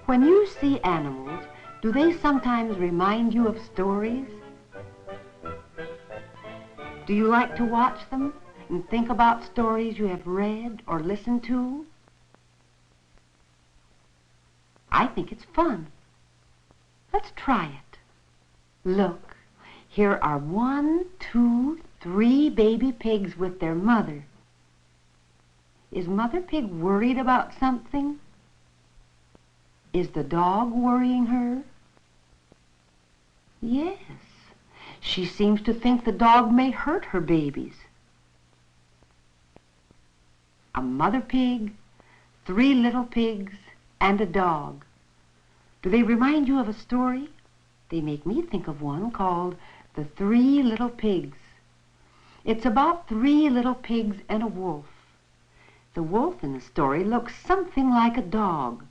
When you see animals, do they sometimes remind you of stories? Do you like to watch them and think about stories you have read or listened to? I think it's fun. Let's try it. Look, here are 1, 2, 3 baby pigs with their mother. Is Mother Pig worried about something? Is the dog worrying her? Yes, she seems to think the dog may hurt her babies. A mother pig, 3 little pigs, and a dog. Do they remind you of a story? They make me think of one called The 3 Little Pigs. It's about 3 little pigs and a wolf. The wolf in the story looks something like a dog.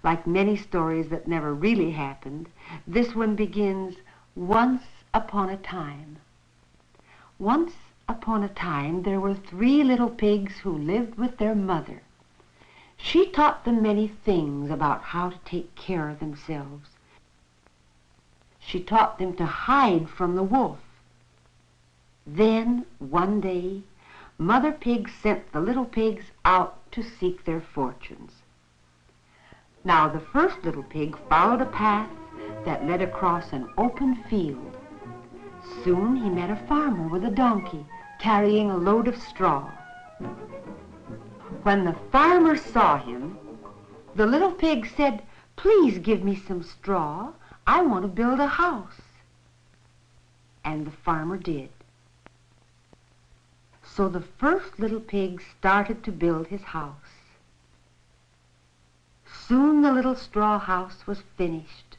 Like many stories that never really happened, this one begins, once upon a time. Once upon a time, there were 3 little pigs who lived with their mother. She taught them many things about how to take care of themselves. She taught them to hide from the wolf. Then, one day, Mother Pig sent the little pigs out to seek their fortunes. Now, the first little pig followed a path that led across an open field. Soon he met a farmer with a donkey carrying a load of straw. When the farmer saw him, the little pig said, "Please give me some straw. I want to build a house." And the farmer did. So the first little pig started to build his house. Soon the little straw house was finished.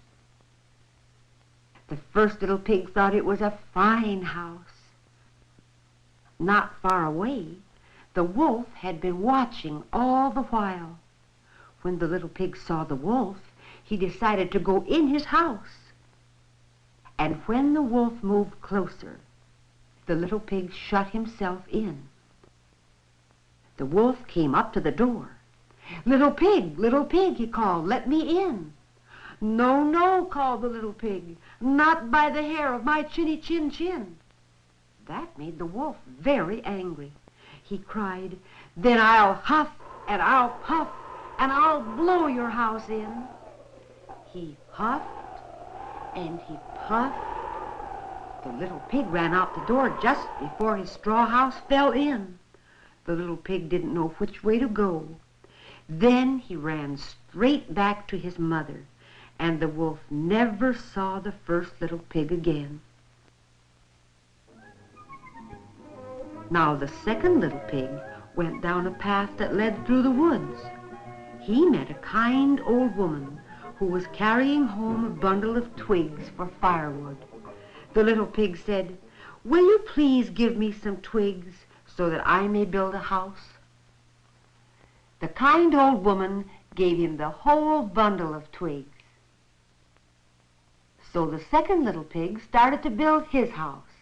The first little pig thought it was a fine house. Not far away, the wolf had been watching all the while. When the little pig saw the wolf, he decided to go in his house. And when the wolf moved closer, the little pig shut himself in. The wolf came up to the door. Little pig, he called, "let me in." "No, no," called the little pig, "not by the hair of my chinny chin chin." That made the wolf very angry. He cried, "Then I'll huff and I'll puff and I'll blow your house in." He huffed and he puffed. The little pig ran out the door just before his straw house fell in. The little pig didn't know which way to go. Then he ran straight back to his mother, and the wolf never saw the first little pig again. Now the second little pig went down a path that led through the woods. He met a kind old woman who was carrying home a bundle of twigs for firewood. The little pig said, "Will you please give me some twigs so that I may build a house?" The kind old woman gave him the whole bundle of twigs. So the second little pig started to build his house.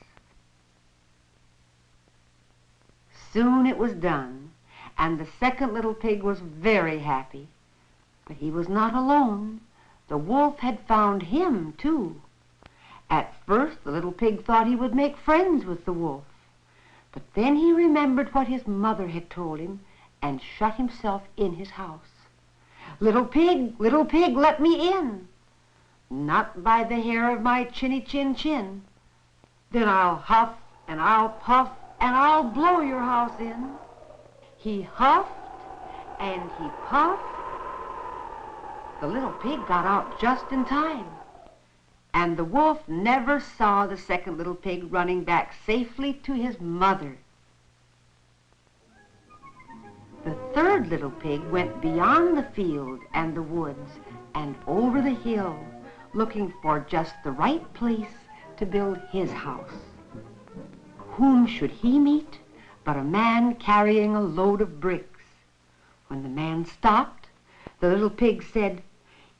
Soon it was done, and the second little pig was very happy. But he was not alone. The wolf had found him, too. At first, the little pig thought he would make friends with the wolf. But then he remembered what his mother had told him and shut himself in his house. Little pig, let me in." "Not by the hair of my chinny chin chin." "Then I'll huff and I'll puff and I'll blow your house in." He huffed and he puffed. The little pig got out just in time, and the wolf never saw the second little pig running back safely to his mother. The third little pig went beyond the field and the woods and over the hill, looking for just the right place to build his house. Whom should he meet but a man carrying a load of bricks? When the man stopped, the little pig said,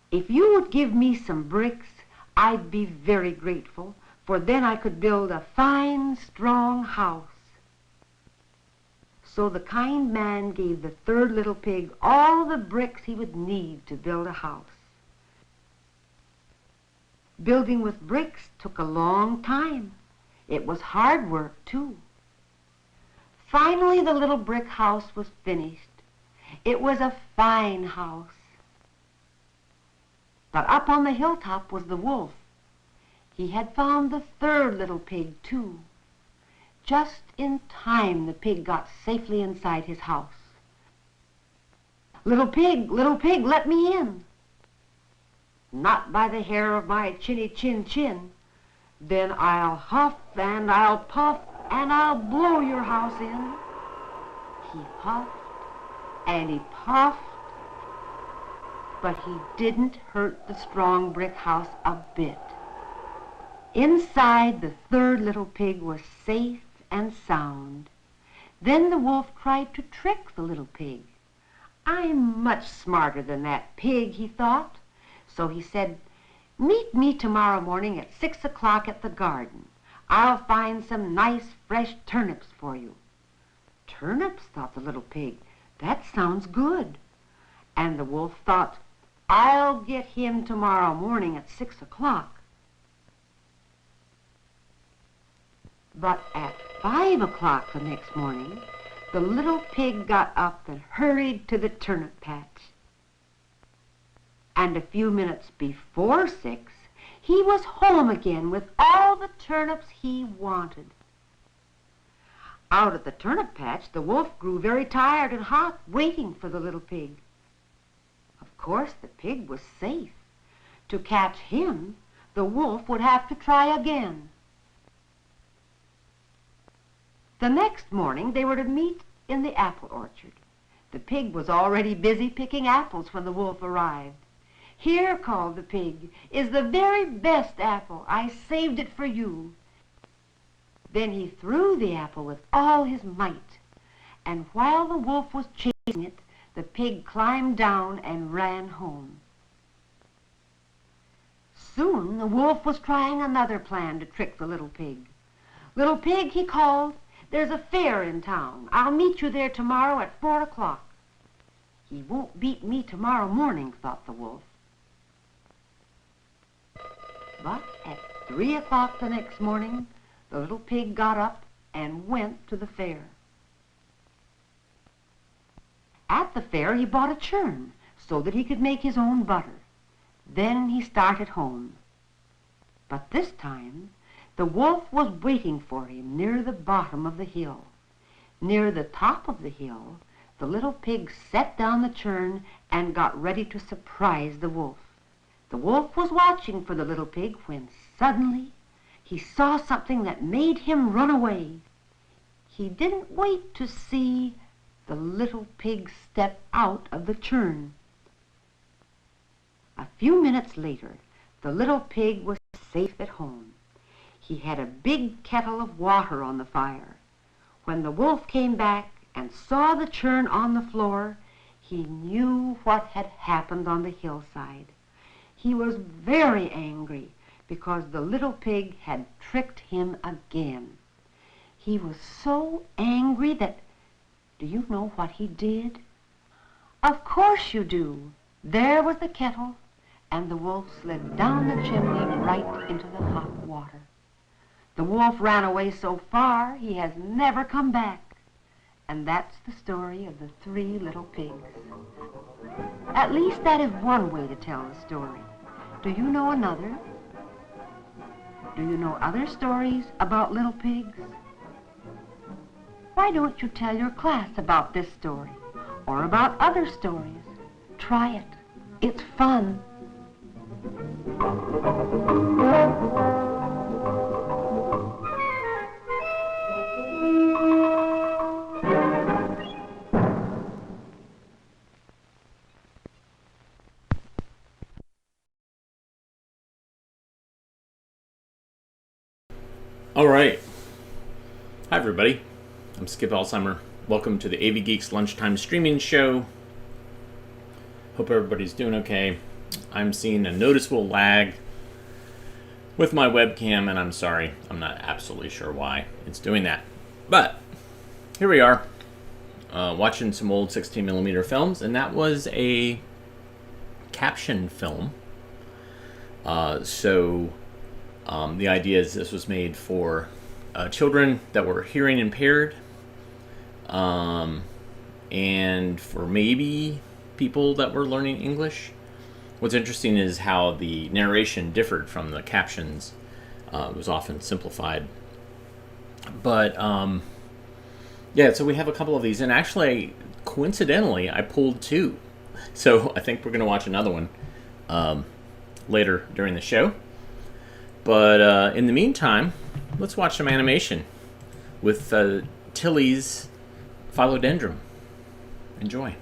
"If you would give me some bricks, I'd be very grateful, for then I could build a fine, strong house." So the kind man gave the third little pig all the bricks he would need to build a house. Building with bricks took a long time. It was hard work, too. Finally, the little brick house was finished. It was a fine house. But up on the hilltop was the wolf. He had found the third little pig, too. Just in time, the pig got safely inside his house. Little pig, let me in." "Not by the hair of my chinny chin chin. Then I'll huff and I'll puff and I'll blow your house in." He huffed and he puffed, but he didn't hurt the strong brick house a bit. Inside, the third little pig was safe and sound. Then the wolf tried to trick the little pig. "I'm much smarter than that pig," he thought. So he said, "Meet me tomorrow morning at 6 o'clock at the garden. I'll find some nice fresh turnips for you." "Turnips," thought the little pig. "That sounds good." And the wolf thought, "I'll get him tomorrow morning at 6 o'clock. But at 5 o'clock the next morning, the little pig got up and hurried to the turnip patch. And a few minutes before 6, he was home again with all the turnips he wanted. Out at the turnip patch, the wolf grew very tired and hot, waiting for the little pig. Of course, the pig was safe. To catch him, the wolf would have to try again. The next morning, they were to meet in the apple orchard. The pig was already busy picking apples when the wolf arrived. "Here," called the pig, "is the very best apple. I saved it for you." Then he threw the apple with all his might, and while the wolf was chasing it, the pig climbed down and ran home. Soon the wolf was trying another plan to trick the little pig. "Little pig," he called, "there's a fair in town. I'll meet you there tomorrow at 4 o'clock. "He won't beat me tomorrow morning," thought the wolf. But at 3 o'clock the next morning, the little pig got up and went to the fair. At the fair, he bought a churn so that he could make his own butter. Then he started home. But this time, the wolf was waiting for him near the bottom of the hill. Near the top of the hill, the little pig set down the churn and got ready to surprise the wolf. The wolf was watching for the little pig when suddenly he saw something that made him run away. He didn't wait to see the little pig step out of the churn. A few minutes later, the little pig was safe at home. He had a big kettle of water on the fire. When the wolf came back and saw the churn on the floor, he knew what had happened on the hillside. He was very angry because the little pig had tricked him again. He was so angry that, do you know what he did? Of course you do. There was the kettle, and the wolf slid down the chimney right into the hot water. The wolf ran away so far he has never come back. And that's the story of the 3 little pigs. At least that is one way to tell the story. Do you know another? Do you know other stories about little pigs? Why don't you tell your class about this story or about other stories? Try it. It's fun. All right. Hi, everybody. I'm Skip Alzheimer. Welcome to the AV Geeks Lunchtime Streaming Show. Hope everybody's doing okay. I'm seeing a noticeable lag with my webcam, and I'm sorry. I'm not absolutely sure why it's doing that. But here we are. watching some old 16mm films, and that was a captioned film. The idea is this was made for children that were hearing impaired, and for maybe people that were learning English. What's interesting is how the narration differed from the captions. It was often simplified. But, yeah, so we have a couple of these. And actually, coincidentally, I pulled two. So I think we're going to watch another one later during the show. But in the meantime, let's watch some animation with Tilly's Philodendron. Enjoy.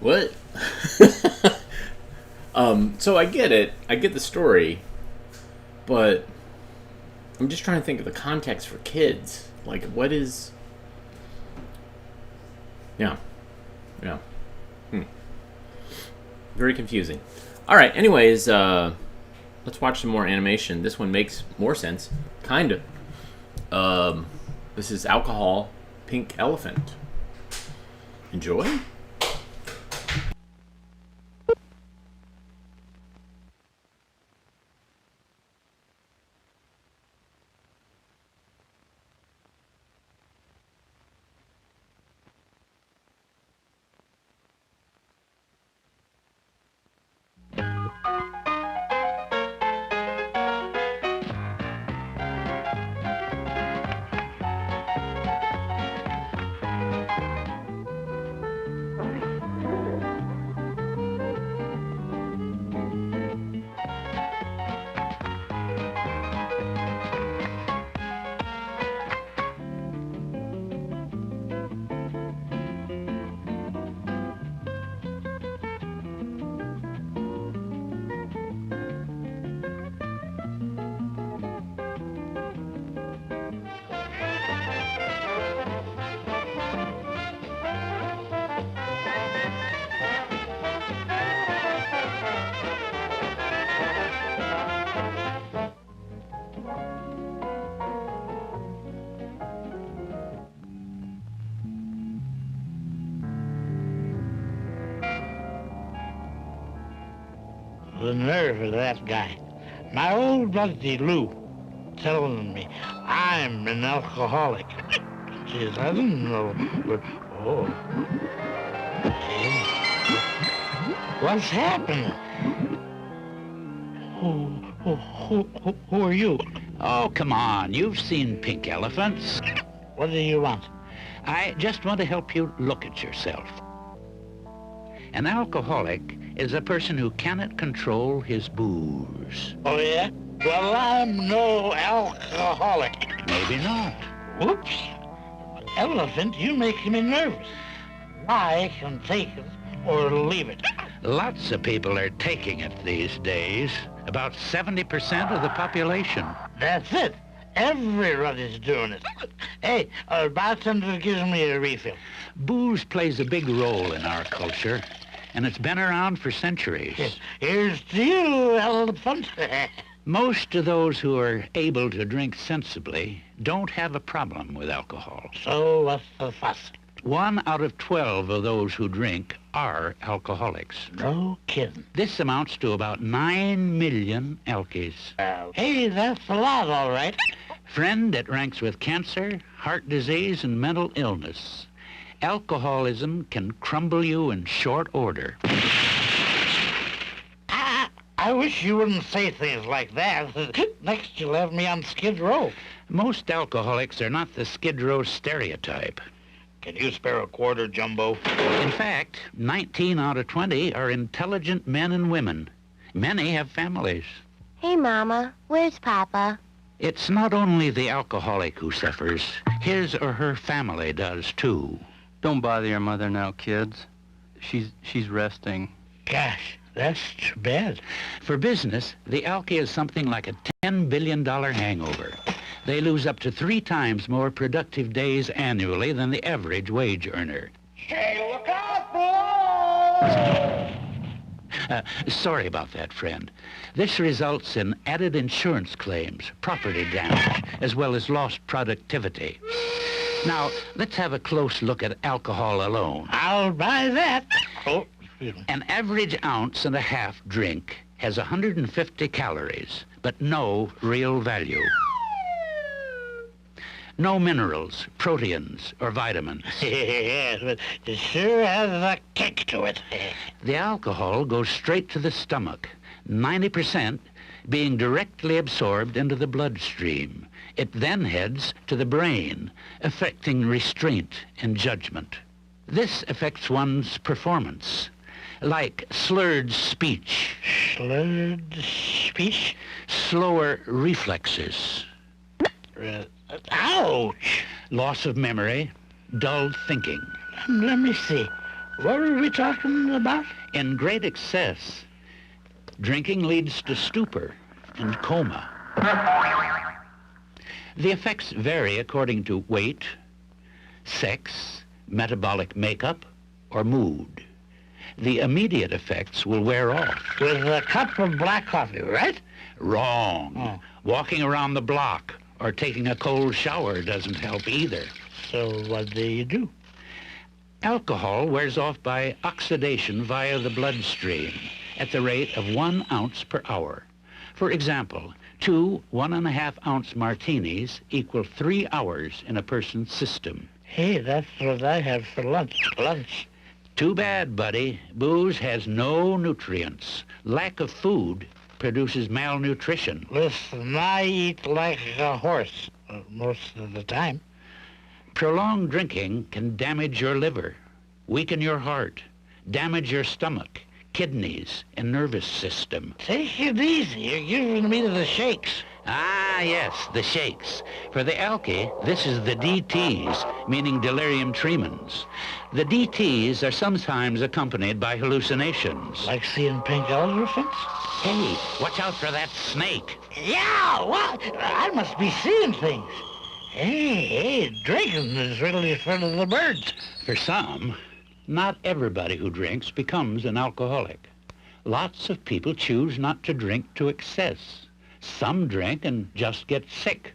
What? So I get it. I get the story, but I'm just trying to think of the context for kids. Like, what is? Yeah, yeah. Very confusing. All right. Anyways, let's watch some more animation. This one makes more sense, kind of. This is Alcohol, Pink Elephant. Enjoy. The nerve of that guy. My old buddy Lou telling me I'm an alcoholic. Jeez, I didn't know, but oh. Gee. What's happening? Who are you? Oh, come on. You've seen pink elephants. What do you want? I just want to help you look at yourself. An alcoholic is a person who cannot control his booze. Oh, yeah? Well, I'm no alcoholic. Maybe not. Whoops. Elephant, you make me nervous. I can take it or leave it. Lots of people are taking it these days. About 70% of the population. That's it. Everybody's doing it. Hey, bartender gives me a refill. Booze plays a big role in our culture, and it's been around for centuries. Here's to you, elephant. Most of those who are able to drink sensibly don't have a problem with alcohol. So what's the fuss? 1 out of 12 of those who drink are alcoholics. No kidding. This amounts to about 9 million alkies. Hey, that's a lot, all right. Friend, it ranks with cancer, heart disease, and mental illness. Alcoholism can crumble you in short order. I wish you wouldn't say things like that. Next, you'll have me on Skid Row. Most alcoholics are not the Skid Row stereotype. Can you spare a quarter, Jumbo? In fact, 19 out of 20 are intelligent men and women. Many have families. Hey, Mama, where's Papa? It's not only the alcoholic who suffers, his or her family does too. Don't bother your mother now, kids. She's resting. Gosh, that's too bad. For business, the alky is something like a $10 billion hangover. They lose up to 3 times more productive days annually than the average wage earner. Hey, look out, boys! Sorry about that, friend. This results in added insurance claims, property damage, as well as lost productivity. Now, let's have a close look at alcohol alone. I'll buy that. Oh, excuse me. An average ounce and a half drink has 150 calories, but no real value. No minerals, proteins, or vitamins. Yes, but it sure has a kick to it. The alcohol goes straight to the stomach, 90% being directly absorbed into the bloodstream. It then heads to the brain, affecting restraint and judgment. This affects one's performance, like slurred speech. Slurred speech? Slower reflexes. Ouch! Loss of memory, dull thinking. Let me see. What were we talking about? In great excess, drinking leads to stupor and coma. The effects vary according to weight, sex, metabolic makeup, or mood. The immediate effects will wear off. With a cup of black coffee, right? Wrong. Oh. Walking around the block or taking a cold shower doesn't help either. So what do you do? Alcohol wears off by oxidation via the bloodstream at the rate of 1 ounce per hour. For example, 2 1.5-ounce martinis equal 3 hours in a person's system. Hey, that's what I had for lunch. Too bad, buddy. Booze has no nutrients. Lack of food produces malnutrition. Listen, I eat like a horse most of the time. Prolonged drinking can damage your liver, weaken your heart, damage your stomach, kidneys, and nervous system. Take it easy. You're giving me the shakes. Ah, yes, the shakes. For the alky, this is the DTs, meaning delirium tremens. The DTs are sometimes accompanied by hallucinations. Like seeing pink elephants? Hey, watch out for that snake. Yeah, what? I must be seeing things. Hey, drinking is really for the birds. For some, not everybody who drinks becomes an alcoholic. Lots of people choose not to drink to excess. Some drink and just get sick.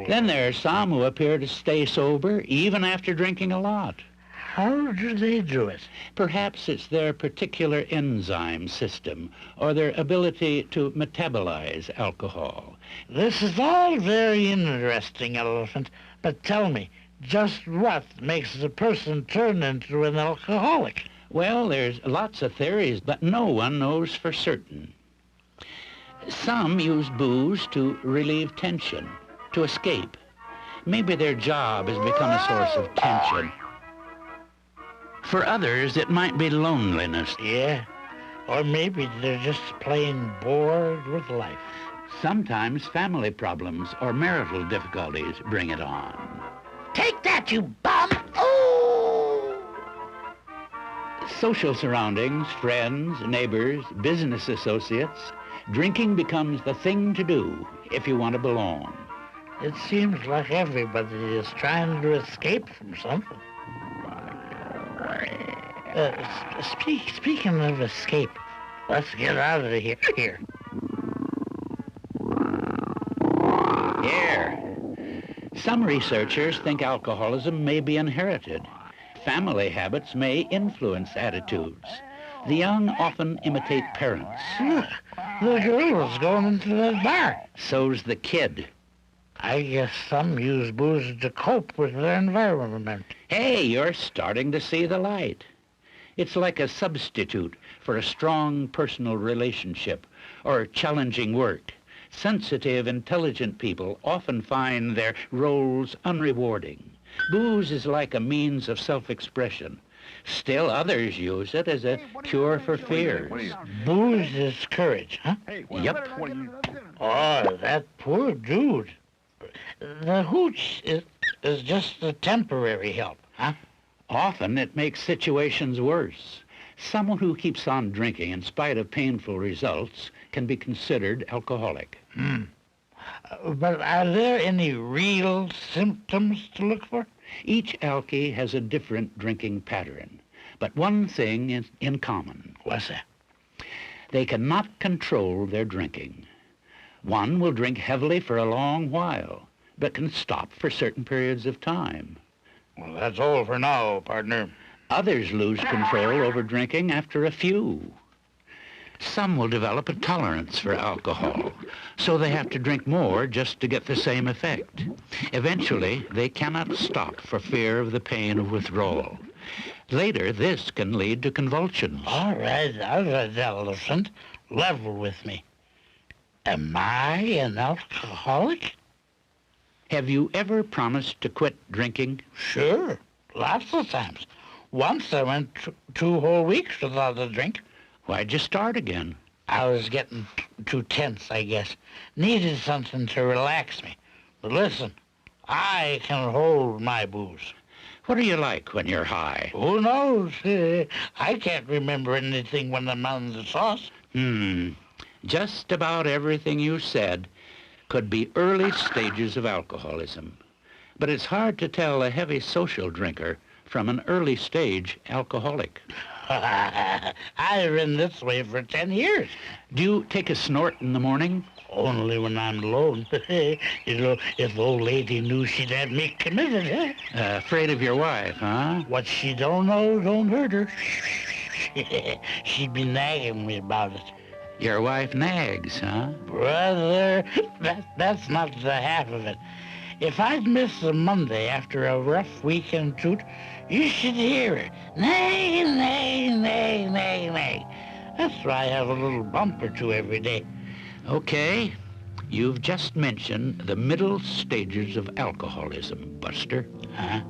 Then there are some who appear to stay sober even after drinking a lot. How do they do it? Perhaps it's their particular enzyme system or their ability to metabolize alcohol. This is all very interesting, Elephant, but tell me, just what makes a person turn into an alcoholic? Well, there's lots of theories, but no one knows for certain. Some use booze to relieve tension, to escape. Maybe their job has become a source of tension. For others, it might be loneliness. Yeah, or maybe they're just plain bored with life. Sometimes family problems or marital difficulties bring it on. Take that, you bum! Oh! Social surroundings, friends, neighbors, business associates, drinking becomes the thing to do if you want to belong. It seems like everybody is trying to escape from something. Speaking of escape, let's get out of here. Here. Some researchers think alcoholism may be inherited. Family habits may influence attitudes. The young often imitate parents. Look, the girl is going into that bar. So's the kid. I guess some use booze to cope with their environment. Hey, you're starting to see the light. It's like a substitute for a strong personal relationship or challenging work. Sensitive, intelligent people often find their roles unrewarding. Booze is like a means of self-expression, Still others use it as a cure for fears. Booze is courage, huh? Yep. Oh, that poor dude. The hooch is just a temporary help, huh? Often it makes situations worse. Someone who keeps on drinking in spite of painful results can be considered alcoholic. But are there any real symptoms to look for? Each alkie has a different drinking pattern, but one thing is in common. What's that? They cannot control their drinking. One will drink heavily for a long while, but can stop for certain periods of time. Well, that's all for now, partner. Others lose control over drinking after a few. Some will develop a tolerance for alcohol, so they have to drink more just to get the same effect. Eventually, they cannot stop for fear of the pain of withdrawal. Later, this can lead to convulsions. All right, adolescent, level with me. Am I an alcoholic? Have you ever promised to quit drinking? Sure, lots of times. Once I went 2 whole weeks without a drink. Why'd you start again? I was getting too tense, I guess. Needed something to relax me. But listen, I can hold my booze. What are you like when you're high? Who knows? I can't remember anything when I'm on the sauce. Just about everything you said could be early stages of alcoholism. But it's hard to tell a heavy social drinker from an early stage alcoholic. I've been this way for 10 years. Do you take a snort in the morning? Only when I'm alone. You know, if the old lady knew she'd have me committed, Afraid of your wife, huh? What she don't know don't hurt her. She'd be nagging me about it. Your wife nags, huh? Brother, that's not the half of it. If I'd miss a Monday after a rough weekend toot, you should hear her. Nay, nay, nay, nay, nay. That's why I have a little bump or two every day. Okay. You've just mentioned the middle stages of alcoholism, Buster. Huh?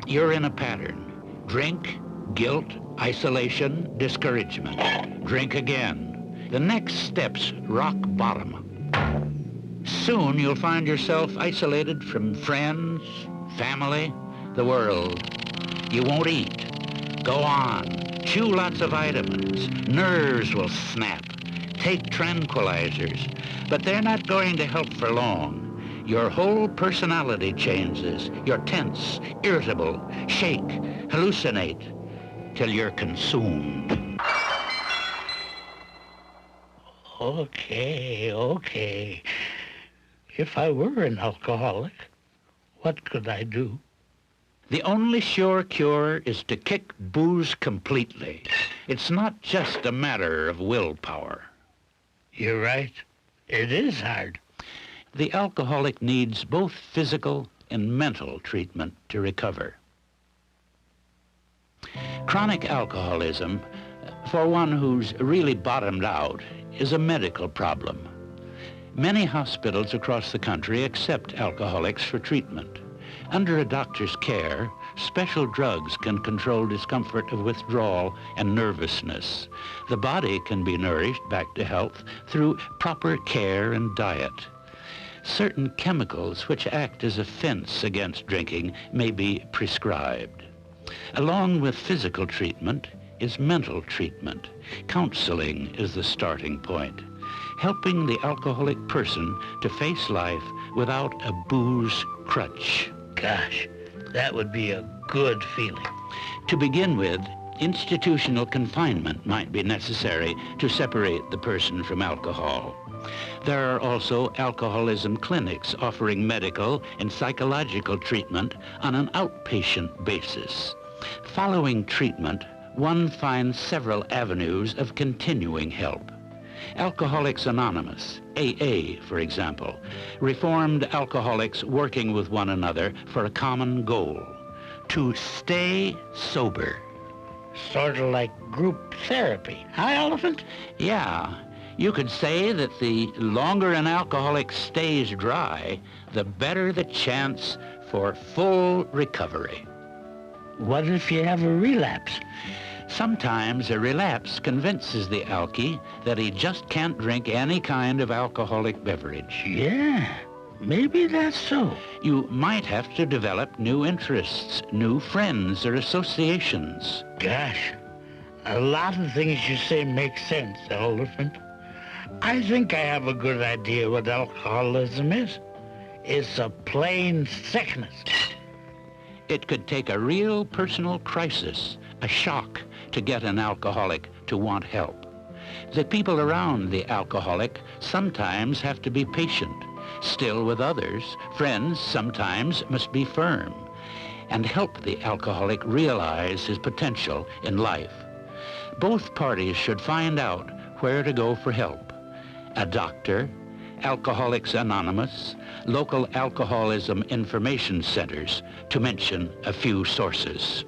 You're in a pattern. Drink, guilt, isolation, discouragement. Drink again. The next step's rock bottom. Soon you'll find yourself isolated from friends, family, the world. You won't eat. Go on. Chew lots of vitamins. Nerves will snap. Take tranquilizers. But they're not going to help for long. Your whole personality changes. You're tense, irritable, shake, hallucinate, till you're consumed. Okay. If I were an alcoholic, what could I do? The only sure cure is to kick booze completely. It's not just a matter of willpower. You're right. It is hard. The alcoholic needs both physical and mental treatment to recover. Chronic alcoholism, for one who's really bottomed out, is a medical problem. Many hospitals across the country accept alcoholics for treatment. Under a doctor's care, special drugs can control discomfort of withdrawal and nervousness. The body can be nourished back to health through proper care and diet. Certain chemicals which act as a fence against drinking may be prescribed. Along with physical treatment is mental treatment. Counseling is the starting point, helping the alcoholic person to face life without a booze crutch. Gosh, that would be a good feeling. To begin with, institutional confinement might be necessary to separate the person from alcohol. There are also alcoholism clinics offering medical and psychological treatment on an outpatient basis. Following treatment, one finds several avenues of continuing help. Alcoholics Anonymous, AA, for example, reformed alcoholics working with one another for a common goal, to stay sober. Sort of like group therapy, huh, Elephant? Yeah, you could say that the longer an alcoholic stays dry, the better the chance for full recovery. what if you have a relapse? Sometimes a relapse convinces the alky that he just can't drink any kind of alcoholic beverage. Yeah, maybe that's so. You might have to develop new interests, new friends or associations. Gosh, a lot of things you say make sense, Elephant. I think I have a good idea what alcoholism is. It's a plain sickness. It could take a real personal crisis, a shock, to get an alcoholic to want help. The people around the alcoholic sometimes have to be patient. Still, with others, friends sometimes must be firm and help the alcoholic realize his potential in life. Both parties should find out where to go for help. A doctor, Alcoholics Anonymous, local alcoholism information centers, to mention a few sources.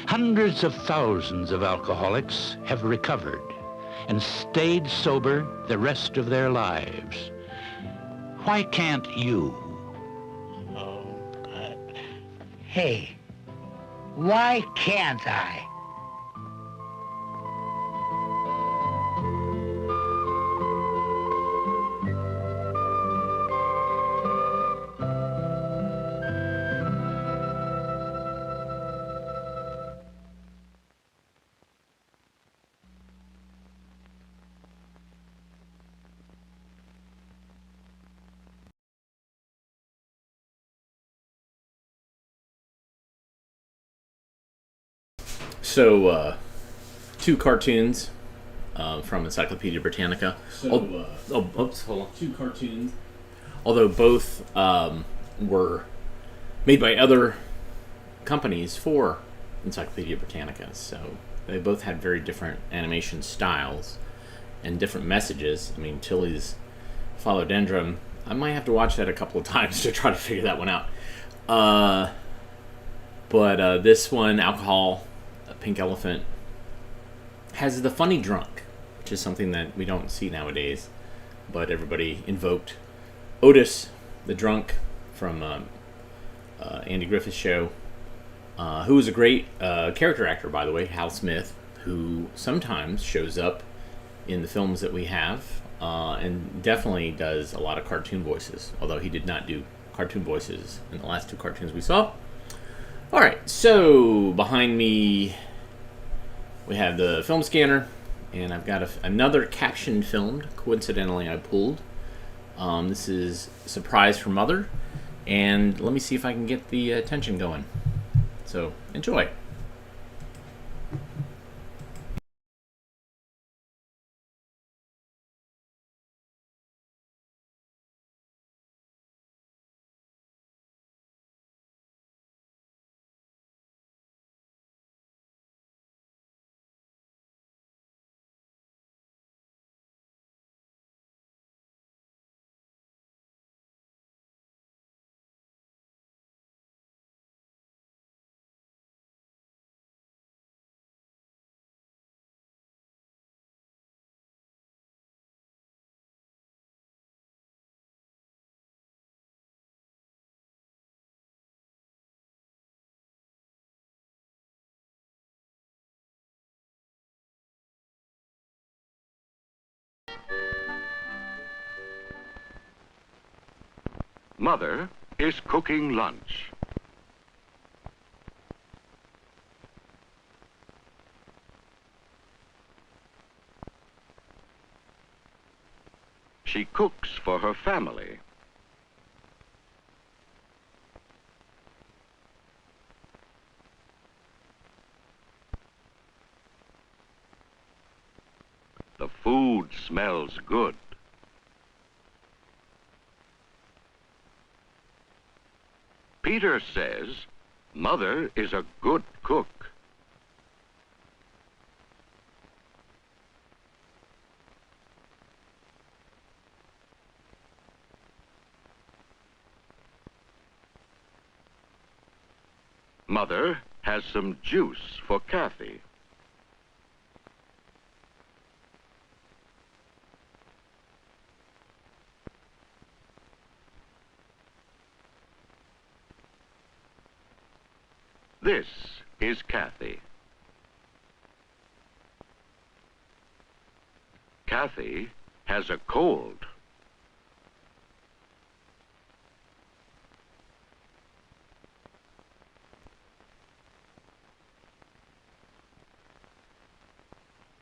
Hundreds of thousands of alcoholics have recovered and stayed sober the rest of their lives. Why can't you? Hey, why can't I? So, two cartoons from Encyclopedia Britannica. Hold on. Two cartoons. Although both were made by other companies for Encyclopedia Britannica, so they both had very different animation styles and different messages. I mean, Tilly's Philodendron, I might have to watch that a couple of times to try to figure that one out. But this one, Alcohol, Pink Elephant, has the funny drunk, which is something that we don't see nowadays, but everybody invoked. Otis, the drunk from Andy Griffith's show, who was a great character actor, by the way, Hal Smith, who sometimes shows up in the films that we have, and definitely does a lot of cartoon voices, although he did not do cartoon voices in the last two cartoons we saw. Alright, so behind me we have the film scanner, and I've got another captioned film, coincidentally I pulled. This is Surprise for Mother, and let me see if I can get the tension going. So, enjoy. Mother is cooking lunch. She cooks for her family. The food smells good. Peter says Mother is a good cook. Mother has some juice for Kathy. This is Kathy. Kathy has a cold.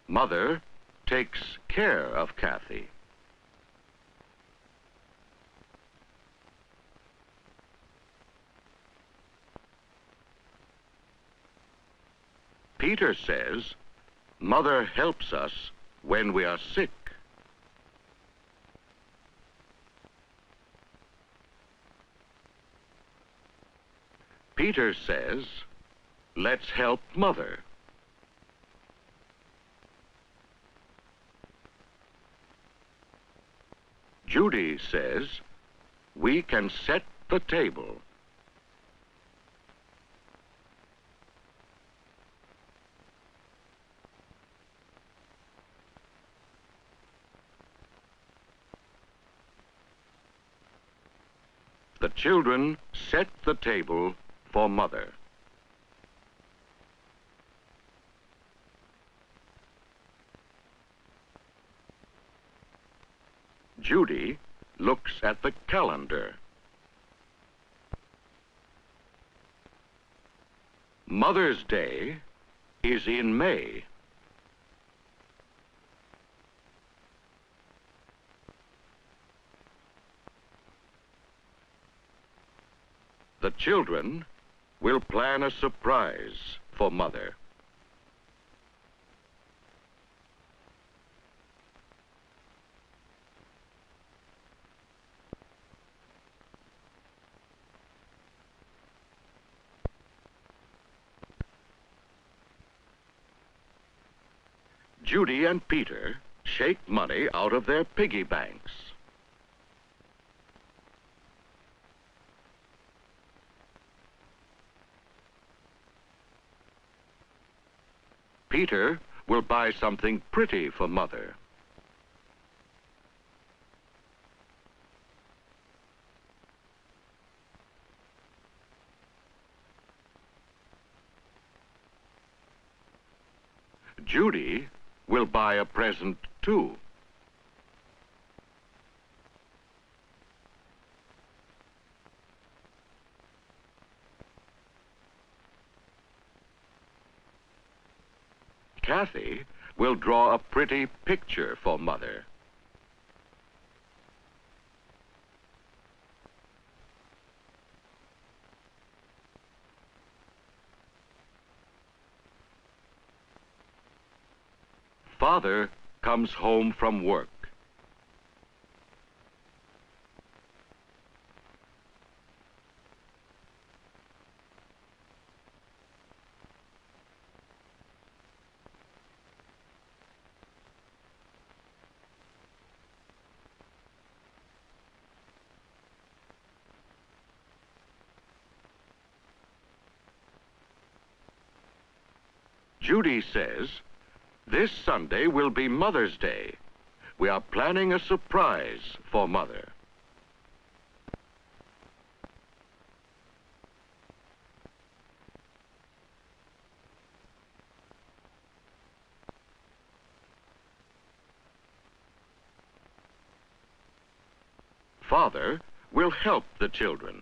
Mother takes care of Kathy. Peter says, Mother helps us when we are sick. Peter says, let's help Mother. Judy says, we can set the table. The children set the table for Mother. Judy looks at the calendar. Mother's Day is in May. The children will plan a surprise for Mother. Judy and Peter shake money out of their piggy banks. Peter will buy something pretty for Mother. Judy will buy a present too. Kathy will draw a pretty picture for Mother. Father comes home from work. Judy says, this Sunday will be Mother's Day. We are planning a surprise for Mother. Father will help the children.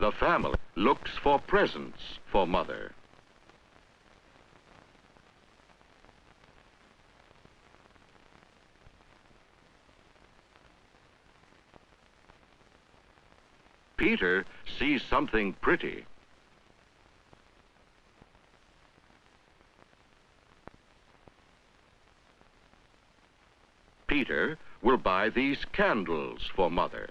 The family looks for presents for Mother. Peter sees something pretty. Peter will buy these candles for Mother.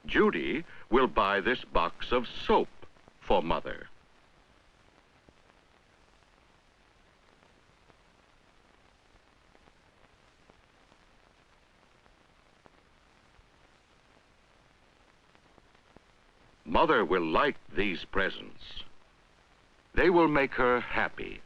Judy will buy this box of soap for Mother. Mother will like these presents. They will make her happy.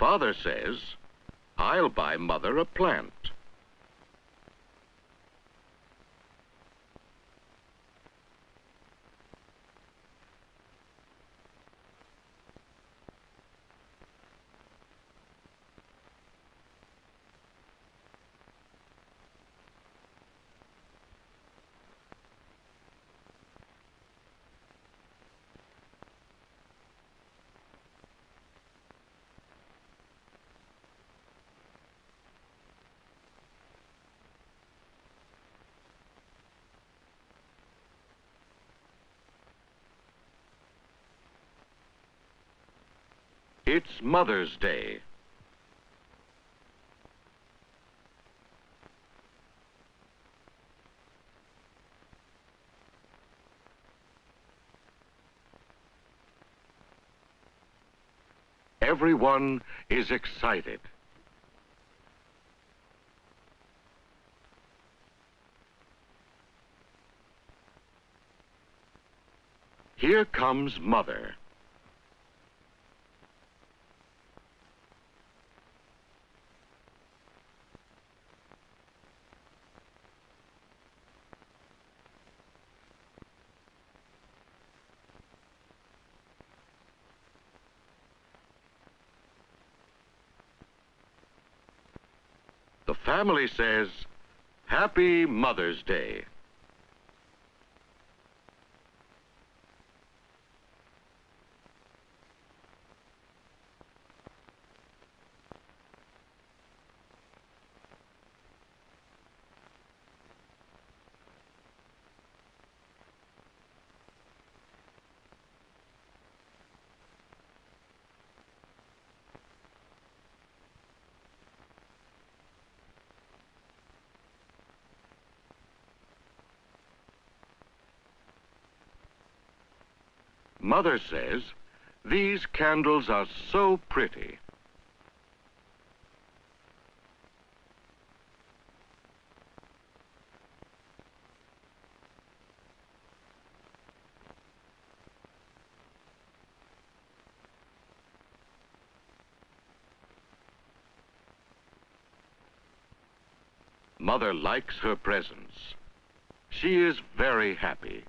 Father says, I'll buy Mother a plant. It's Mother's Day. Everyone is excited. Here comes Mother. The family says, Happy Mother's Day. Mother says, these candles are so pretty. Mother likes her presents. She is very happy.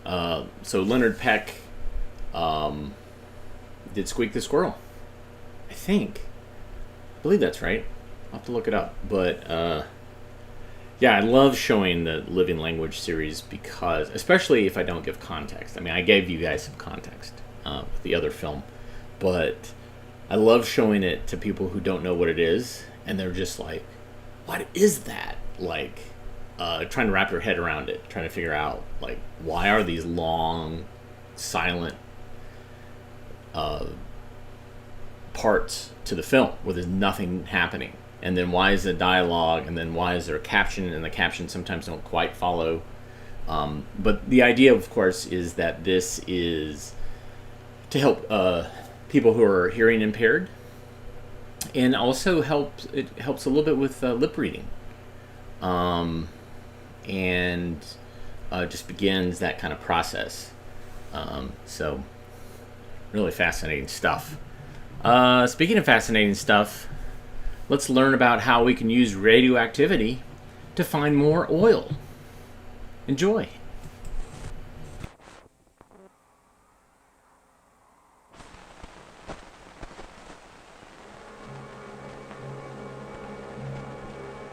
So Leonard Peck did Squeak the Squirrel. I believe that's right. I'll have to look it up. But yeah, I love showing the Living Language series because, especially if I don't give context. I mean, I gave you guys some context with the other film, but I love showing it to people who don't know what it is, and they're just like, what is that? Like, trying to wrap your head around it, trying to figure out, like, why are these long, silent parts to the film where there's nothing happening? And then why is the dialogue, and then why is there a caption, and the captions sometimes don't quite follow. But the idea, of course, is that this is to help people who are hearing impaired, and also it helps a little bit with lip reading, and just begins that kind of process. So really fascinating stuff. Speaking of fascinating stuff, let's learn about how we can use radioactivity to find more oil. Enjoy.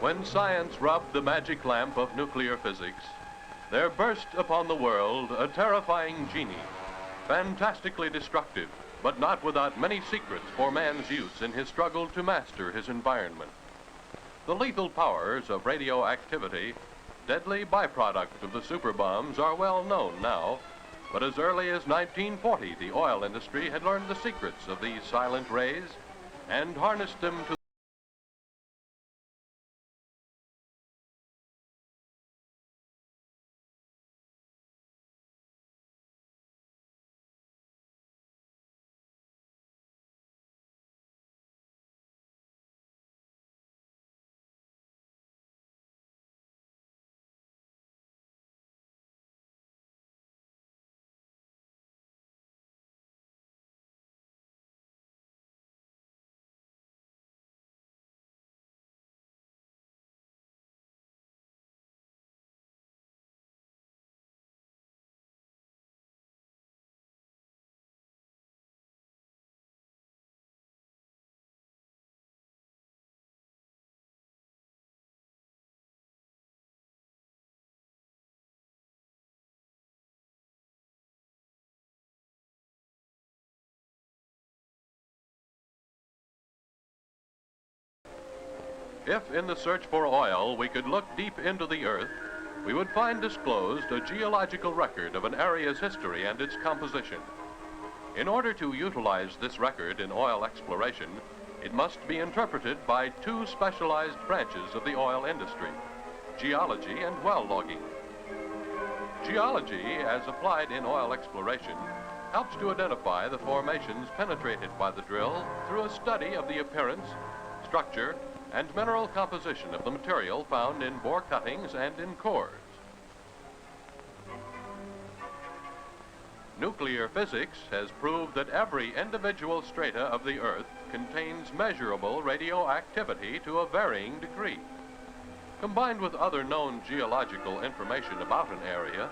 When science rubbed the magic lamp of nuclear physics, there burst upon the world a terrifying genie, fantastically destructive, but not without many secrets for man's use in his struggle to master his environment. The lethal powers of radioactivity, deadly byproduct of the superbombs, are well known now, but as early as 1940, the oil industry had learned the secrets of these silent rays and harnessed them to If in the search for oil we could look deep into the earth, we would find disclosed a geological record of an area's history and its composition. In order to utilize this record in oil exploration, it must be interpreted by two specialized branches of the oil industry, geology and well logging. Geology, as applied in oil exploration, helps to identify the formations penetrated by the drill through a study of the appearance, structure, and mineral composition of the material found in bore cuttings and in cores. Nuclear physics has proved that every individual strata of the Earth contains measurable radioactivity to a varying degree. Combined with other known geological information about an area,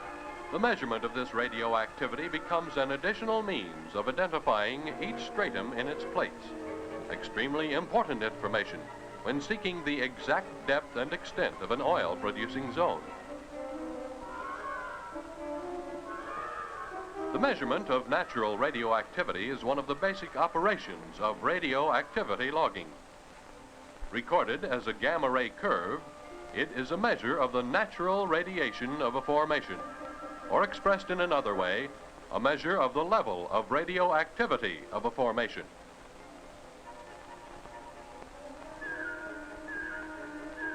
the measurement of this radioactivity becomes an additional means of identifying each stratum in its place. Extremely important information when seeking the exact depth and extent of an oil-producing zone. The measurement of natural radioactivity is one of the basic operations of radioactivity logging. Recorded as a gamma-ray curve, it is a measure of the natural radiation of a formation, or expressed in another way, a measure of the level of radioactivity of a formation.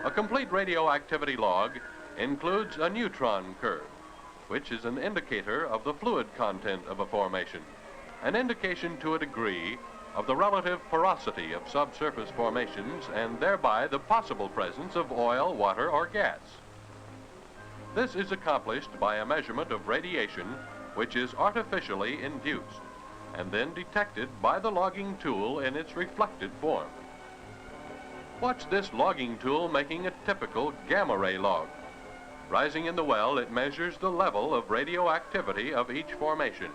A complete radioactivity log includes a neutron curve, which is an indicator of the fluid content of a formation, an indication to a degree of the relative porosity of subsurface formations and thereby the possible presence of oil, water, or gas. This is accomplished by a measurement of radiation which is artificially induced and then detected by the logging tool in its reflected form. Watch this logging tool making a typical gamma ray log. Rising in the well, it measures the level of radioactivity of each formation.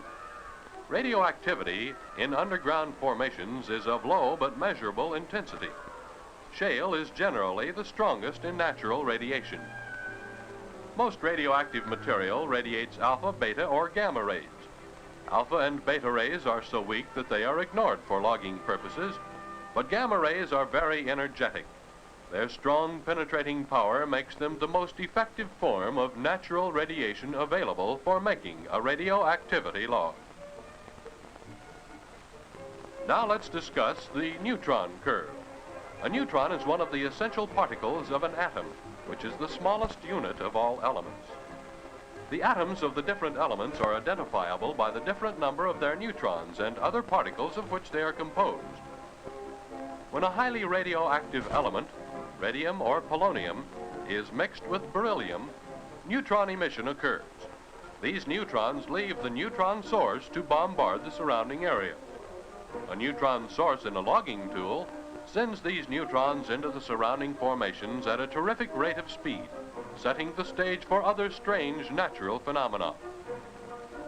Radioactivity in underground formations is of low but measurable intensity. Shale is generally the strongest in natural radiation. Most radioactive material radiates alpha, beta, or gamma rays. Alpha and beta rays are so weak that they are ignored for logging purposes, but gamma rays are very energetic. Their strong penetrating power makes them the most effective form of natural radiation available for making a radioactivity log. Now let's discuss the neutron curve. A neutron is one of the essential particles of an atom, which is the smallest unit of all elements. The atoms of the different elements are identifiable by the different number of their neutrons and other particles of which they are composed. When a highly radioactive element, radium or polonium, is mixed with beryllium, neutron emission occurs. These neutrons leave the neutron source to bombard the surrounding area. A neutron source in a logging tool sends these neutrons into the surrounding formations at a terrific rate of speed, setting the stage for other strange natural phenomena.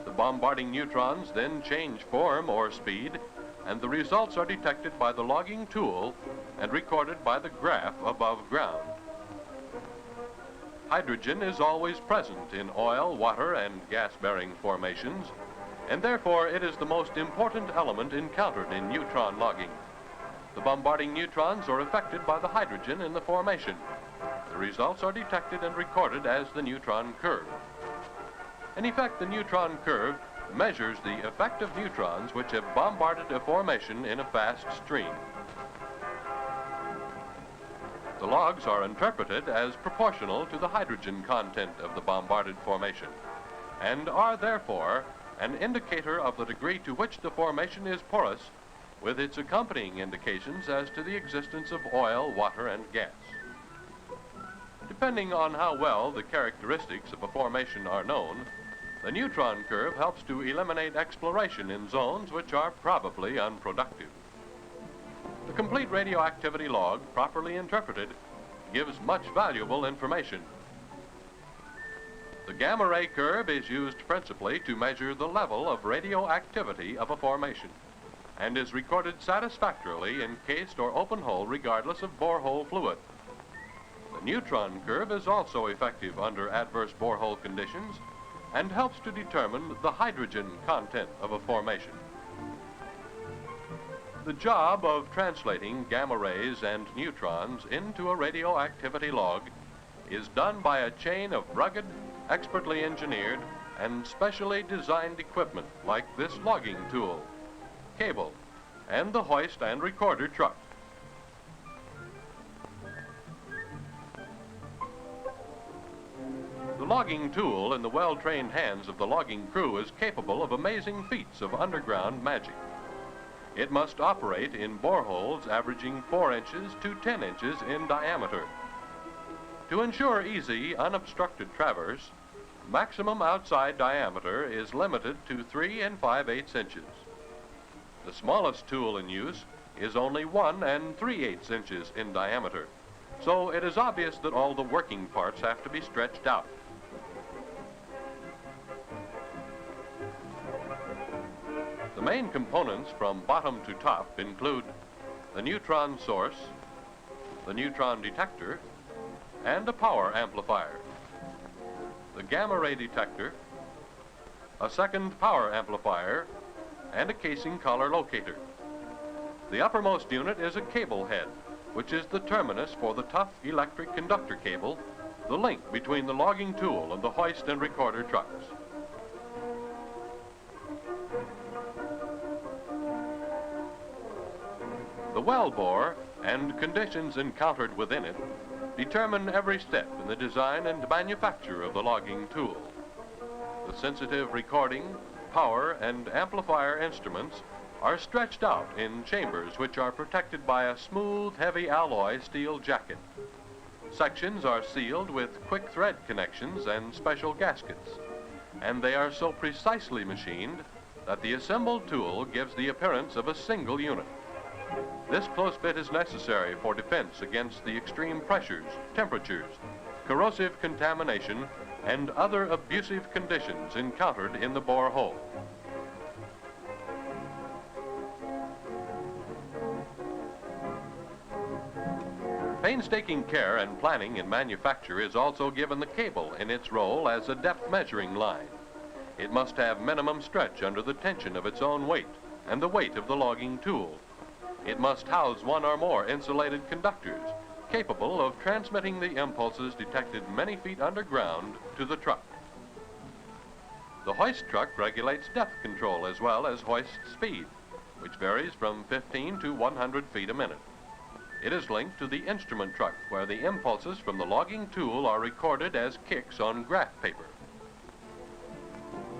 The bombarding neutrons then change form or speed, and the results are detected by the logging tool and recorded by the graph above ground. Hydrogen is always present in oil, water, and gas-bearing formations, and therefore it is the most important element encountered in neutron logging. The bombarding neutrons are affected by the hydrogen in the formation. The results are detected and recorded as the neutron curve. In effect, the neutron curve measures the effect of neutrons which have bombarded a formation in a fast stream. The logs are interpreted as proportional to the hydrogen content of the bombarded formation, and are therefore an indicator of the degree to which the formation is porous, with its accompanying indications as to the existence of oil, water, and gas. Depending on how well the characteristics of a formation are known, the neutron curve helps to eliminate exploration in zones which are probably unproductive. The complete radioactivity log, properly interpreted, gives much valuable information. The gamma ray curve is used principally to measure the level of radioactivity of a formation, and is recorded satisfactorily in cased or open hole regardless of borehole fluid. The neutron curve is also effective under adverse borehole conditions and helps to determine the hydrogen content of a formation. The job of translating gamma rays and neutrons into a radioactivity log is done by a chain of rugged, expertly engineered, and specially designed equipment like this logging tool, cable, and the hoist and recorder truck. The logging tool in the well-trained hands of the logging crew is capable of amazing feats of underground magic. It must operate in boreholes averaging 4 inches to 10 inches in diameter. To ensure easy, unobstructed traverse, maximum outside diameter is limited to 3 5/8 inches. The smallest tool in use is only 1 3/8 inches in diameter, so it is obvious that all the working parts have to be stretched out. The main components from bottom to top include the neutron source, the neutron detector, and a power amplifier, the gamma ray detector, a second power amplifier, and a casing collar locator. The uppermost unit is a cable head, which is the terminus for the tough electric conductor cable, the link between the logging tool and the hoist and recorder trucks. The well bore and conditions encountered within it determine every step in the design and manufacture of the logging tool. The sensitive recording, power, and amplifier instruments are stretched out in chambers which are protected by a smooth, heavy alloy steel jacket. Sections are sealed with quick thread connections and special gaskets, and they are so precisely machined that the assembled tool gives the appearance of a single unit. This close fit is necessary for defense against the extreme pressures, temperatures, corrosive contamination, and other abusive conditions encountered in the borehole. Painstaking care and planning in manufacture is also given the cable in its role as a depth measuring line. It must have minimum stretch under the tension of its own weight and the weight of the logging tool. It must house one or more insulated conductors capable of transmitting the impulses detected many feet underground to the truck. The hoist truck regulates depth control as well as hoist speed, which varies from 15 to 100 feet a minute. It is linked to the instrument truck, where the impulses from the logging tool are recorded as kicks on graph paper.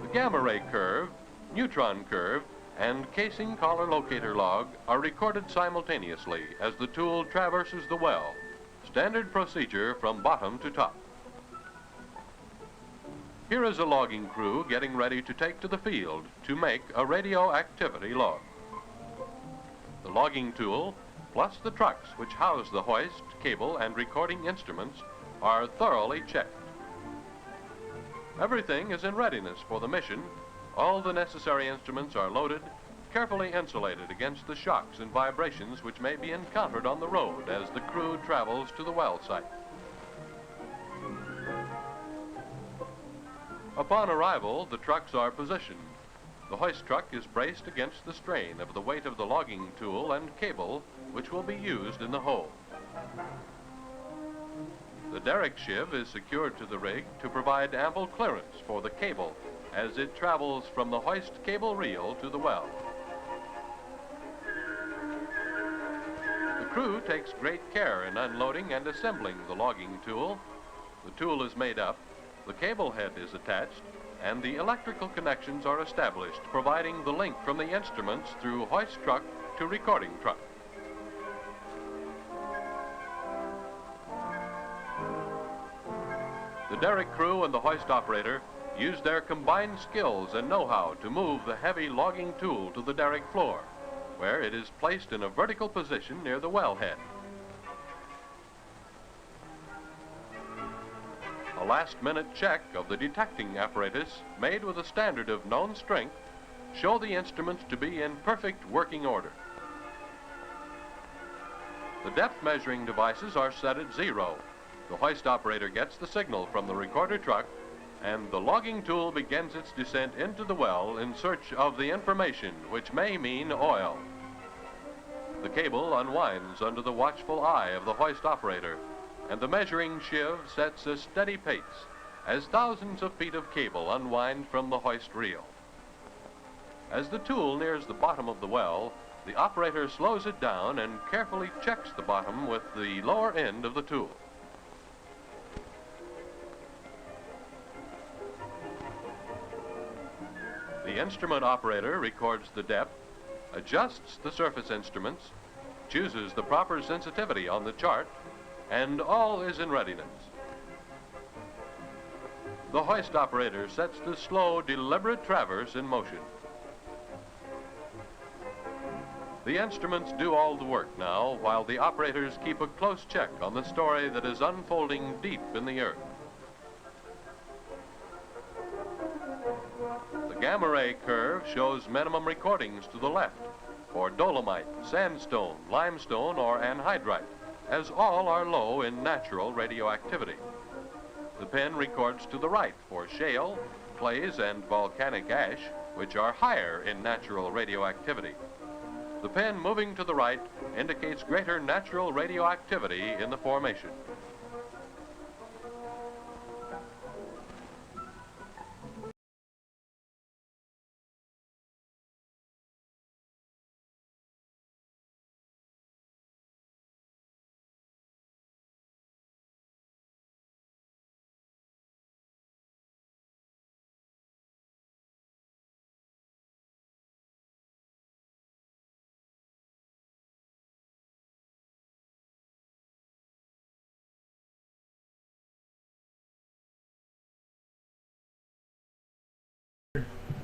The gamma ray curve, neutron curve, and casing collar locator log are recorded simultaneously as the tool traverses the well, standard procedure from bottom to top. Here is a logging crew getting ready to take to the field to make a radioactivity log. The logging tool, plus the trucks which house the hoist, cable, and recording instruments, are thoroughly checked. Everything is in readiness for the mission. All the necessary instruments are loaded, carefully insulated against the shocks and vibrations which may be encountered on the road as the crew travels to the well site. Upon arrival, the trucks are positioned. The hoist truck is braced against the strain of the weight of the logging tool and cable which will be used in the hole. The derrick sheave is secured to the rig to provide ample clearance for the cable as it travels from the hoist cable reel to the well. The crew takes great care in unloading and assembling the logging tool. The tool is made up, the cable head is attached, and the electrical connections are established, providing the link from the instruments through hoist truck to recording truck. The derrick crew and the hoist operator use their combined skills and know-how to move the heavy logging tool to the derrick floor, where it is placed in a vertical position near the wellhead. A last-minute check of the detecting apparatus, made with a standard of known strength, show the instruments to be in perfect working order. The depth measuring devices are set at 0. The hoist operator gets the signal from the recorder truck, and the logging tool begins its descent into the well in search of the information which may mean oil. The cable unwinds under the watchful eye of the hoist operator, and the measuring sheave sets a steady pace as thousands of feet of cable unwind from the hoist reel. As the tool nears the bottom of the well, the operator slows it down and carefully checks the bottom with the lower end of the tool. The instrument operator records the depth, adjusts the surface instruments, chooses the proper sensitivity on the chart, and all is in readiness. The hoist operator sets the slow, deliberate traverse in motion. The instruments do all the work now, while the operators keep a close check on the story that is unfolding deep in the earth. The gamma ray curve shows minimum recordings to the left for dolomite, sandstone, limestone, or anhydrite, as all are low in natural radioactivity. The pen records to the right for shale, clays, and volcanic ash, which are higher in natural radioactivity. The pen moving to the right indicates greater natural radioactivity in the formation.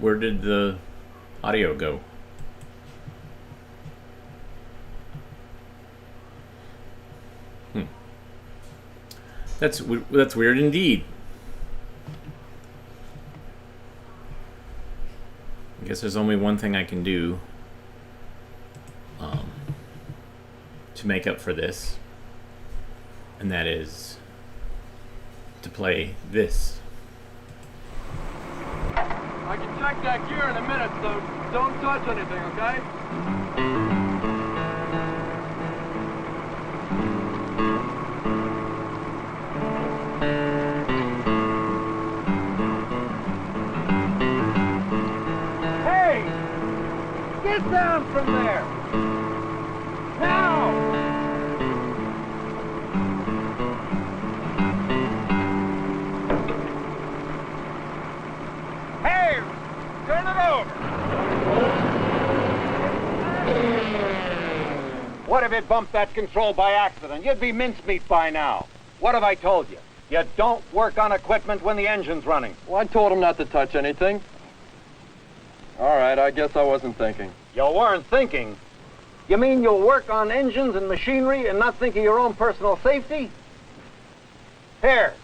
Where did the audio go? That's weird indeed. I guess there's only one thing I can do to make up for this, and that is to play this. I can check that gear in a minute, so don't touch anything, okay? Hey! Get down from there! Now! Hey! Turn it over! What if it bumped that control by accident? You'd be mincemeat by now. What have I told you? You don't work on equipment when the engine's running. Well, I told him not to touch anything. All right, I guess I wasn't thinking. You weren't thinking? You mean you'll work on engines and machinery and not think of your own personal safety? Here.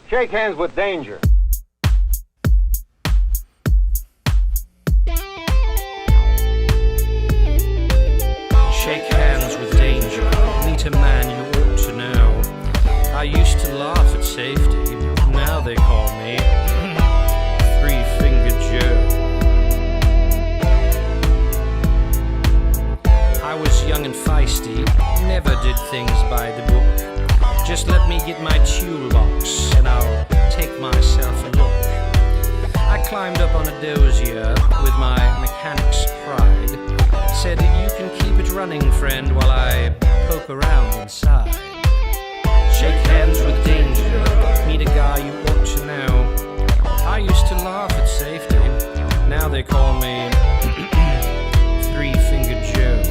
Shake hands with danger. Shake hands with danger. Meet a man you ought to know. I used to laugh at safety. Now they call me Three-Fingered Joe. I was young and feisty, never did things by the book. Just let me get my toolbox and I'll take myself a look. I climbed up on a dozier with my mechanic's pride. Said, you can keep it running, friend, while I poke around inside. Shake hands with danger, meet a guy you ought to know. I used to laugh at safety, now they call me Three-Fingered Joe.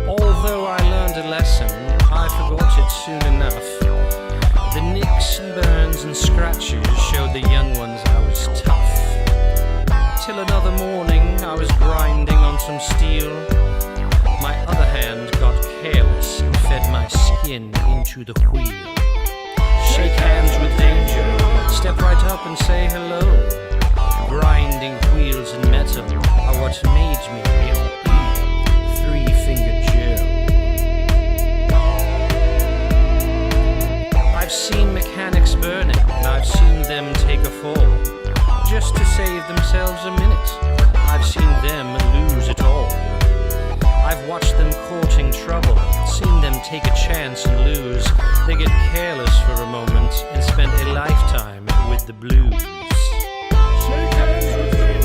Although I learned a lesson, I forgot it soon enough. The nicks and burns and scratches showed the young ones I was tough. Till another morning I was grinding on some steel. My other hand got careless and fed my skin into the wheel. Shake hands with danger, step right up and say hello. Grinding wheels and metal are what made me Three-Fingered Joe. I've seen mechanics burning and I've seen them take a fall just to save themselves a minute. I've seen them lose it all. I've watched them courting trouble, seen them take a chance and lose. They get careless for a moment and spend a lifetime with the blues. Shake hands with danger.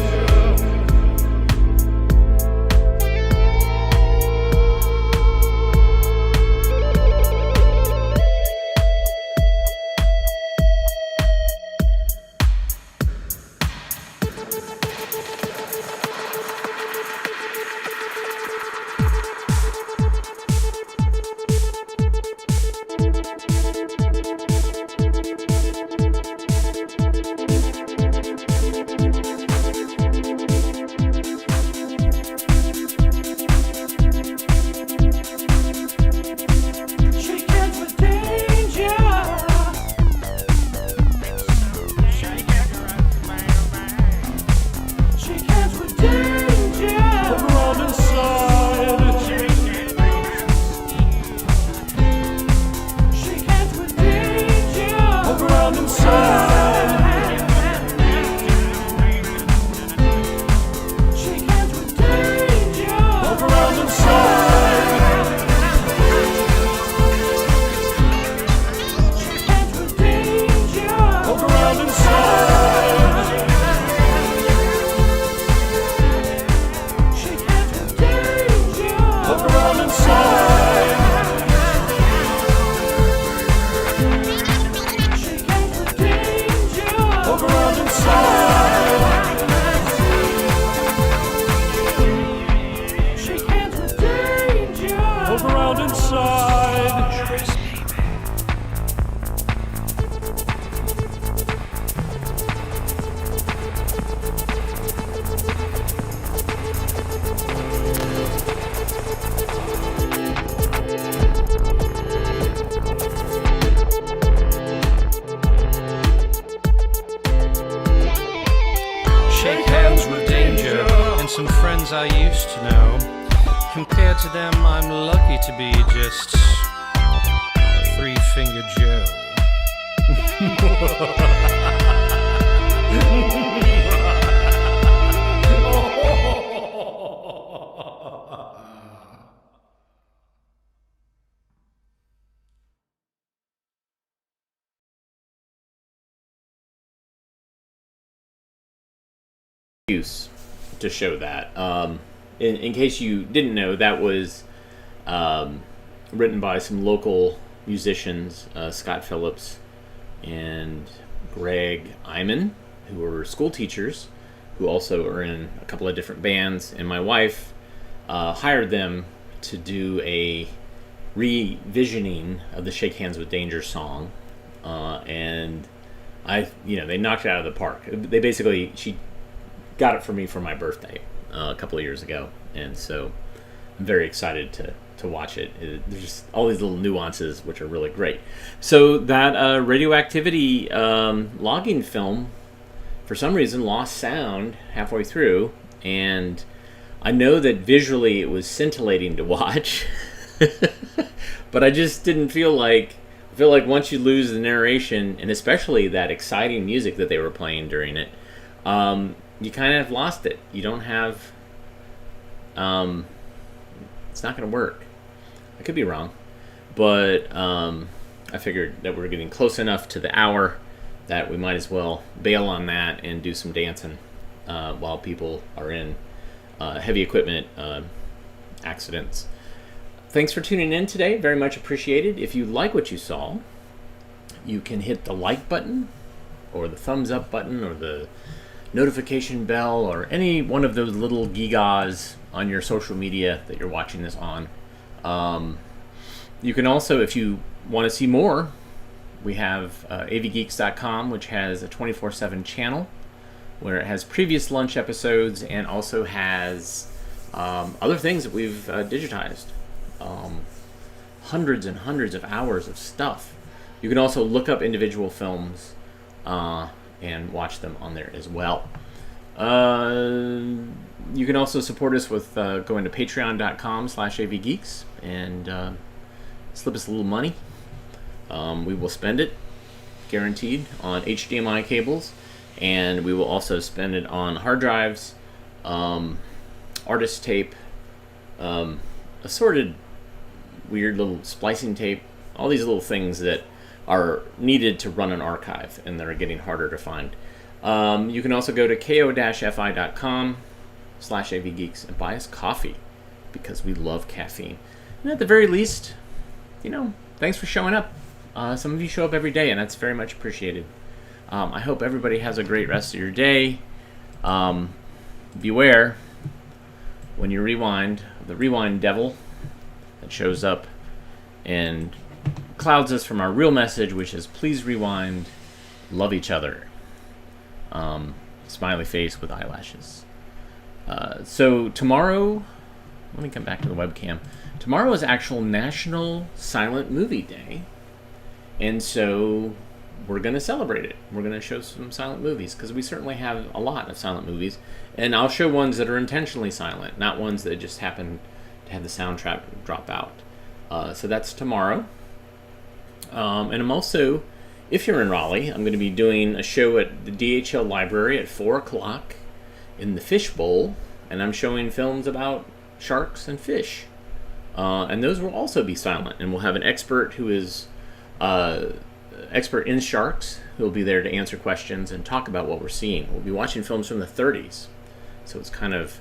Compared to them, I'm lucky to be just Three-Finger Joe. Use to show that. In case you didn't know, that was written by some local musicians, Scott Phillips and Greg Iman, who were school teachers, who also are in a couple of different bands. And my wife hired them to do a revisioning of the "Shake Hands with Danger" song, and they knocked it out of the park. She got it for me for my birthday a couple of years ago, and so I'm very excited to watch it. There's just all these little nuances which are really great. So that Radioactivity logging film, for some reason, lost sound halfway through, and I know that visually it was scintillating to watch, but I just didn't feel like once you lose the narration, and especially that exciting music that they were playing during it, you kind of lost it. You don't have... it's not going to work. I could be wrong. But I figured that we're getting close enough to the hour that we might as well bail on that and do some dancing while people are in heavy equipment accidents. Thanks for tuning in today. Very much appreciated. If you like what you saw, you can hit the like button or the thumbs up button or the notification bell or any one of those little gigas on your social media that you're watching this on. You can also, if you want to see more, we have avgeeks.com, which has a 24/7 channel where it has previous lunch episodes and also has other things that we've digitized. Hundreds and hundreds of hours of stuff. You can also look up individual films and watch them on there as well. You can also support us with going to patreon.com/avgeeks and slip us a little money. We will spend it, guaranteed, on HDMI cables, and we will also spend it on hard drives, artist tape, assorted weird little splicing tape, all these little things that are needed to run an archive and that are getting harder to find. You can also go to ko-fi.com/avgeeks and buy us coffee because we love caffeine. And at the very least, thanks for showing up. Some of you show up every day, and that's very much appreciated. I hope everybody has a great rest of your day. Beware when you rewind, the rewind devil that shows up and clouds us from our real message, which is please rewind, love each other. Smiley face with eyelashes. So tomorrow, let me come back to the webcam. Tomorrow is actual National Silent Movie Day, and so we're going to celebrate it. We're going to show some silent movies because we certainly have a lot of silent movies, and I'll show ones that are intentionally silent, not ones that just happen to have the soundtrack drop out. So that's tomorrow. And I'm also, if you're in Raleigh, I'm going to be doing a show at the DHL Library at 4 o'clock in the Fish Bowl, and I'm showing films about sharks and fish. And those will also be silent, and we'll have an expert who is expert in sharks who will be there to answer questions and talk about what we're seeing. We'll be watching films from the 30s, so it's kind of,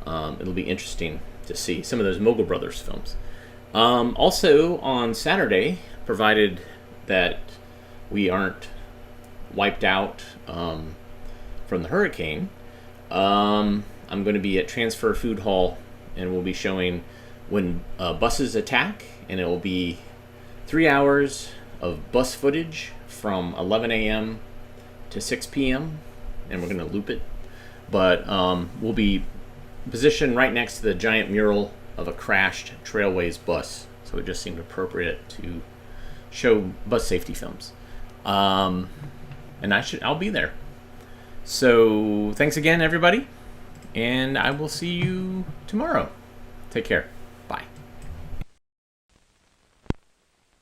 it'll be interesting to see some of those Mogul Brothers films. Also on Saturday, provided that we aren't wiped out from the hurricane, I'm going to be at Transfer Food Hall, and we'll be showing when buses attack, and it will be 3 hours of bus footage from 11 a.m. to 6 p.m., and we're going to loop it. But we'll be positioned right next to the giant mural of a crashed Trailways bus, so it just seemed appropriate to show bus safety films. And I'll be there. So thanks again, everybody, and I will see you tomorrow. Take care.